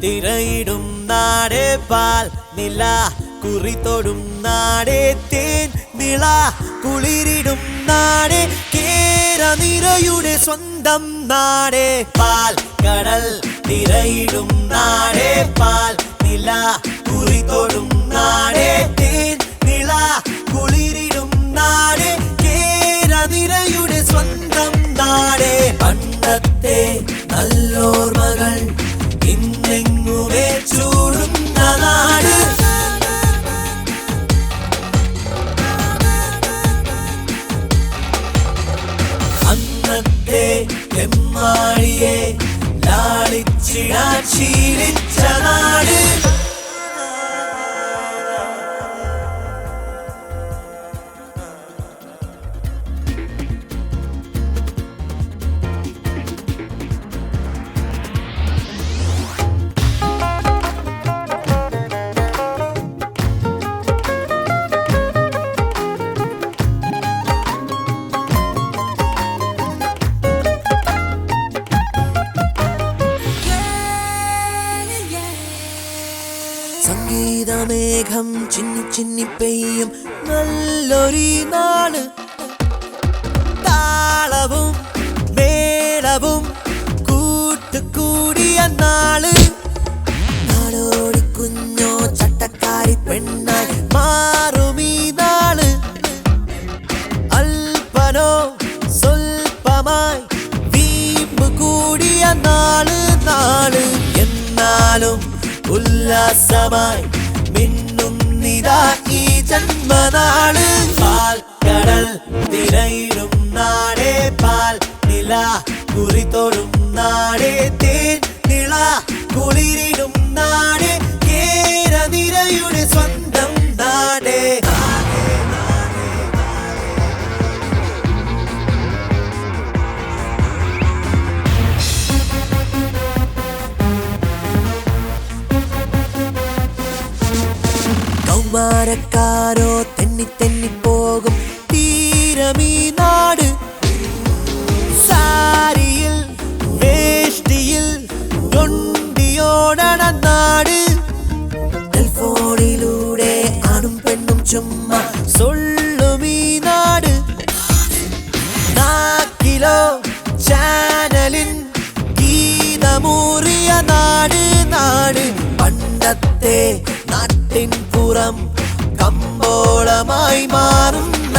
തിരയിടും നാടേ പാൽ നില കുറിതൊടും നാടേ തേൻ നിള കുളിരിടും നാടേ കേരനിരയുടെ സ്വന്തം നാടേ പാൽ കടൽ തിരയിടും നാടേ പാൽ നില കുറിതൊടും നാടേ തേൻ നിള കുളിരിടും നാടേ കേരനിരയുടെ സ്വന്തം നാടേ പണ്ടത്തെ നല്ലോർമകൾ ഇന്നെങ്ങുമേ ചൂടുന്ന നാട് അന്നത്തെ എമ്മാടിയെ ലാളിച്ചിടാൻ ശീലിച്ച നാട് സംഗീതമേഘം ചിന്നി ചിന്നി പെയ്യും നല്ലൊരു നാട് താളവും മേളവും കൂട്ടുകൂടിയ നാള് നാടോടി കുഞ്ഞോ ചട്ടക്കാരി പെണ്ണായി മാറും ഈ നാള് അൽപ്പനോ സ്വൽപ്പമായി വീമ്പ് കൂടിയ നാള് നാള് എന്നാലും ഉല്ലാസമായി മിന്നുന്നിതാ ഈ ജന്മനാള് പാൽ കടൽ തിരയിടും നാടേ പാൽ നില കുറിതൊടും നാടേ തേൻ നിള കുളിരിടും നാടേ കേരനിരയുടെ സ്വന്തം നാടേ കൗമാരക്കാരോ തെന്നി തെന്നിപ്പോകും തീരമീ നാട് സാരിയിൽ വേഷ്ടിയിൽ കൊണ്ടിയോടണ നാട് ടെലിഫോണിലൂടെ ആണും പെണ്ണും ചുമ്മാ സൊള്ളുമീ നാട് നാക്കിലോ ചാനലിൻ ഗീതമൂറിയ നാട് നാട് പണ്ടത്തെ നാട്ടിൻ പുറം കമ്പോളമായി മാറുന്ന